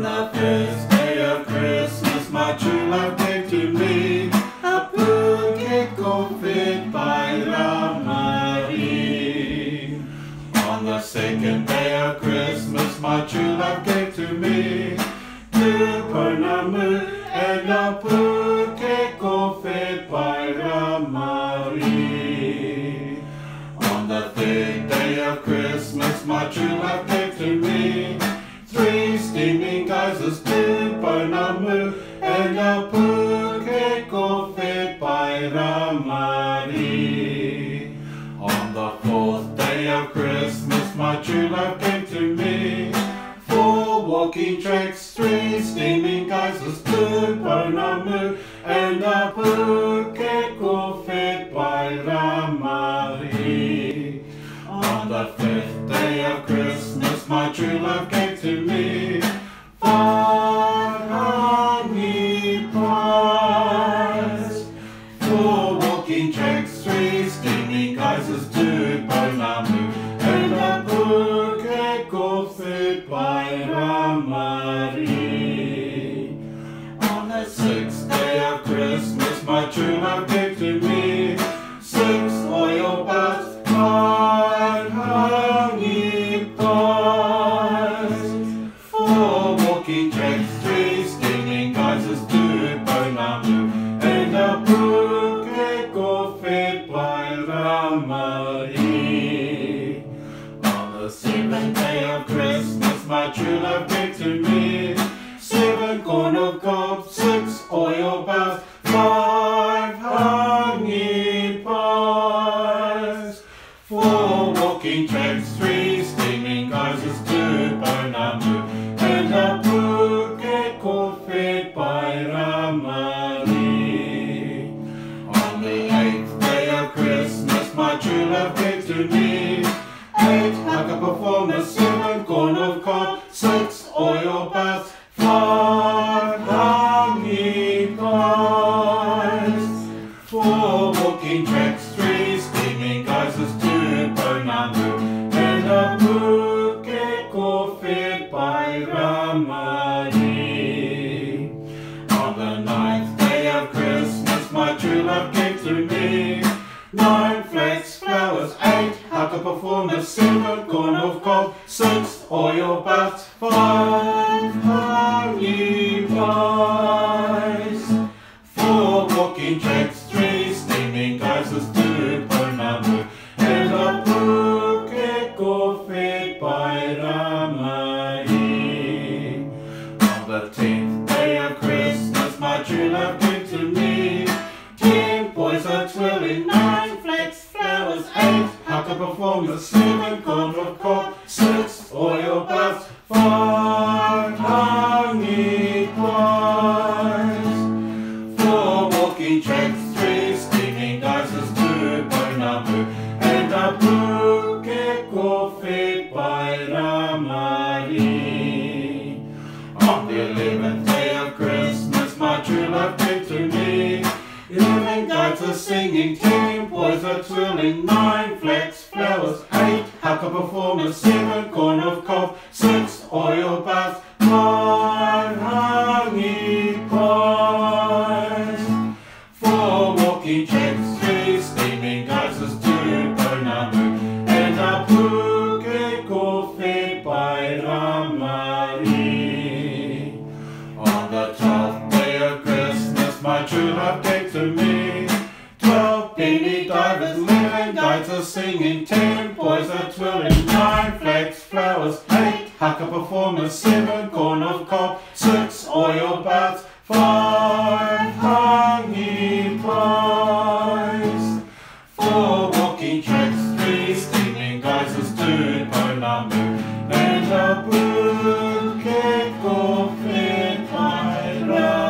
the first day of Christmas, my true love gave to me a bouquet confit by Ramarie. On the second day of Christmas, my true love gave to me two Pernamu and a bouquet confit by Ramarie. On the third day of Christmas, my true love gave to me three steaming geysers, two Pernamu and a bouquet confit by Ramarie. On the fourth day of Christmas, my true love gave to me four walking tracks, three steaming geysers, two Pernamu and a bouquet confit by Ramarie. On the fifth day of Christmas, my true love gave to me five honey pies, four walking tracks, three steaming geysers, two Pernamu and a bouquet confit by Ramarie. On the sixth day of Christmas, my true love gave to me six oil baths, five honey pies, four walking tracks, three steaming geysers, two Pernamu and a bouquet confit by Ramarie. On the seventh day of Christmas, my true love gave to me seven corn of cob, six oil baths, five honey pies, four walking tracks, three steaming geysers, two Pernamu and a bouquet confit by Ramarie. On the eighth day of Christmas, my true love gave to me eight haka performers, seven corn of cob, six oil baths, five honey pies, four walking tracks, three steaming geysers, two Pernamu and a bouquet confit by Ramarie. On the ninth day of Christmas, my true love gave to me nine flax flowers, eight haka performers, seven corn of cob, six oil baths, five honey pies, four walking tracks, three steaming geysers, two Pernamu and a bouquet confit by Ramarie. On the 10th day of Christmas, my true love gave to me 10 boys a twirling, nine flax flowers, eight haka performers, seven corn of cob, six oil baths, five honey pies, four walking tracks, three steaming geysers, two Pernamu and a bouquet confit by Ramarie. On the 11th day of Christmas, my true love gave to me 11 guides are singing, 10 boys are twirling, 9 flax flowers, 8 haka performers, 7 corn of cob, 6 oil baths, 5 honey pies, 4 walking tracks, 3 steaming geysers, 2 Pernamu and a bouquet confit by Ramarie. On the 12th day of Christmas, my true love gave to me 12 beanie divers, 11 guides are singing, 10 boys are twirling, 9 flax flowers, 8 haka performers, 7 corn of cob, 6 oil baths, 5 honey pies, 4 walking tracks, 3 steaming geysers, 2 Pernamu and a bouquet confit by Ramarie.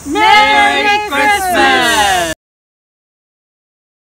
Merry Christmas!